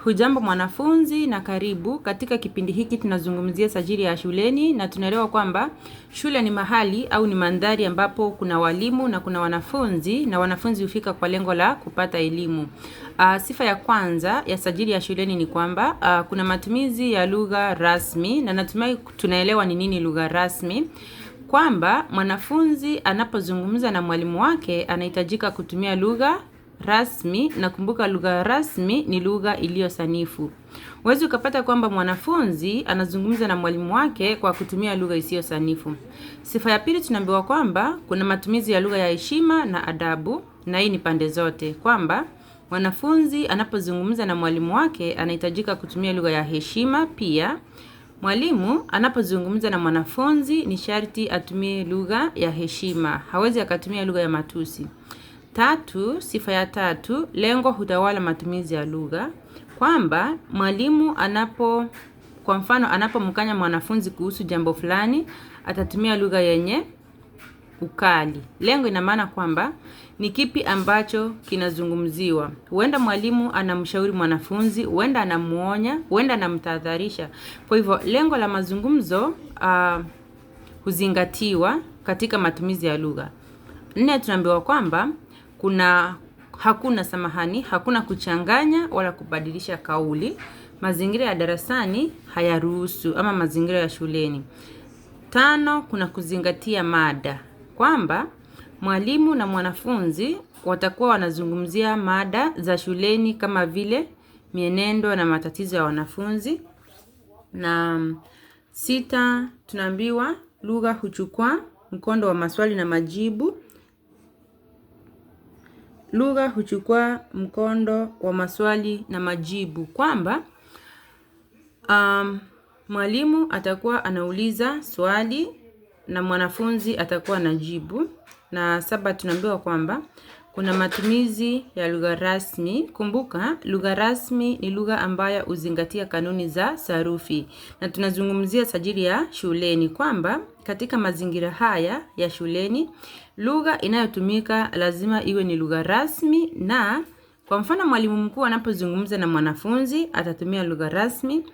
Hujambo mwanafunzi na karibu. Katika kipindi hiki tunazungumzia sajili ya shuleni na tunaelewa kwamba shule ni mahali au ni mandhari ambapo kuna walimu na kuna wanafunzi na wanafunzi hufika kwa lengo la kupata elimu. Sifa ya kwanza ya sajili ya shuleni ni kwamba kuna matumizi ya lugha rasmi, na natumai tunaelewa ni nini lugha rasmi. Kwamba mwanafunzi anapozungumza na mwalimu wake anahitajika kutumia lugha rasmi, na kumbuka lugha rasmi ni lugha iliyo sanifu. Huwezi ukapata kwamba mwanafunzi anazungumza na mwalimu wake kwa kutumia lugha isiyo sanifu. Sifa ya pili tunaambiwa kwamba kuna matumizi ya lugha ya heshima na adabu, na hii ni pande zote. Kwamba mwanafunzi anapozungumza na mwalimu wake anahitajika kutumia lugha ya heshima. Pia mwalimu anapozungumza na mwanafunzi ni sharti atumie lugha ya heshima. Hawezi akatumia lugha ya matusi. Sifa ya tatu, lengo hutawala matumizi ya lugha. Kwamba mwalimu kwa mfano anapomkanya mwanafunzi kuhusu jambo fulani, atatumia lugha yenye ukali. Lengo ina maana kwamba ni kipi ambacho kinazungumziwa. Huenda mwalimu anamshauri mwanafunzi, huenda anamuonya, huenda anamtahadharisha. Kwa hivyo lengo la mazungumzo huzingatiwa katika matumizi ya lugha. 4, tunaambiwa kwamba hakuna kuchanganya wala kubadilisha kauli. Mazingira ya darasani hayaruhusu, ama mazingira ya shuleni. 5, kuna kuzingatia mada. Kwamba mwalimu na mwanafunzi watakuwa wanazungumzia mada za shuleni kama vile mienendo na matatizo ya wanafunzi. Na 6, tunaambiwa lugha huchukua mkondo wa maswali na majibu. Lugha huchukua mkondo wa maswali na majibu. Kwamba mwalimu atakuwa anauliza swali na mwanafunzi atakuwa anajibu. Na 7, tunaambiwa kwamba kuna matumizi ya lugha rasmi. Kumbuka lugha rasmi ni lugha ambayo huzingatia kanuni za sarufi. Na tunazungumzia sajili ya shuleni kwamba katika mazingira haya ya shuleni lugha inayotumika lazima iwe ni lugha rasmi. Na kwa mfano mwalimu mkuu anapozungumza na mwanafunzi atatumia lugha rasmi.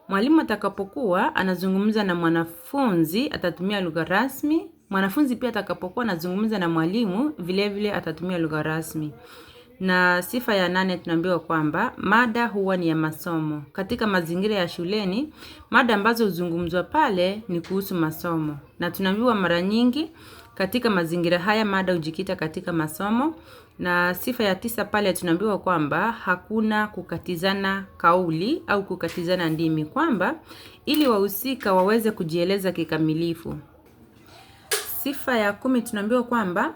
Mwalimu atakapokuwa anazungumza na mwanafunzi atatumia lugha rasmi. Mwanafunzi pia atakapokuwa anazungumza na mwalimu vile vile atatumia lugha rasmi. Na sifa ya 8, tunaambiwa kwamba mada huwa ni ya masomo. Katika mazingira ya shuleni, mada ambazo huzungumzwa pale ni kuhusu masomo. Na tunaambiwa mara nyingi katika mazingira haya mada hujikita katika masomo. Na sifa ya 9 pale tunaambiwa kwamba hakuna kukatizana kauli au kukatizana ndimi. Kwamba ili wahusika waweze kujieleza kikamilifu. Sifa ya 10 tunaambiwa kwamba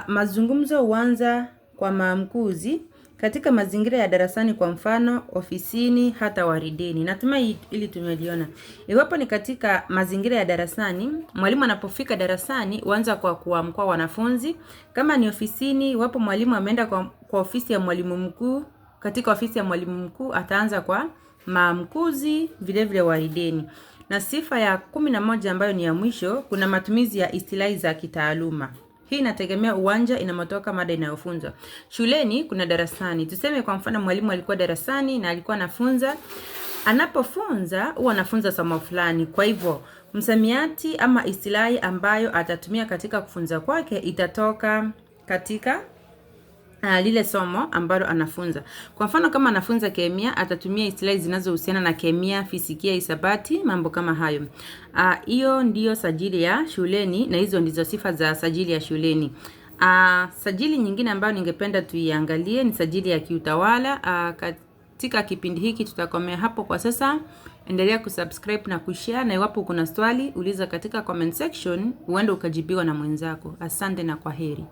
mazungumzo huanza kwa maamkuzi katika mazingira ya darasani, kwa mfano ofisini, hata warideni. Natumai ili tumeliona. Iwapo ni katika mazingira ya darasani, mwalimu anapofika darasani huanza kwa kuamkua wanafunzi. Kama ni ofisini, iwapo mwalimu ameenda kwa ofisi ya mwalimu mkuu, katika ofisi ya mwalimu mkuu ataanza kwa maamkuzi, vile vile warideni. Na sifa ya 11 ambayo ni ya mwisho, kuna matumizi ya istilahi za kitaaluma. Hii inategemea uwanja inamotoka mada inayofunzwa. Shuleni kuna darasani. Tuseme kwa mfano mwalimu alikuwa darasani na alikuwa anafunza. Anapofunza huwa anafunza somo fulani. Kwa hivyo msamiati ama istilahi ambayo atatumia katika kufunza kwake itatoka katika lile somo ambalo anafunza. Kwa mfano kama anafunza kemia atatumia istilahi zinazohusiana na kemia, fizikia, hisabati, mambo kama hayo. Hiyo ndiyo sajili ya shuleni, na hizo ndizo sifa za sajili ya shuleni. Sajili nyingine ambayo ningependa tuiangalie ni sajili ya kiutawala. Katika kipindi hiki tutakomea hapo kwa sasa. Endelea kusubscribe na kushare, na iwapo kuna swali uliza katika comment section, uende ukajibiwa na mwenzako. Asante na kwaheri.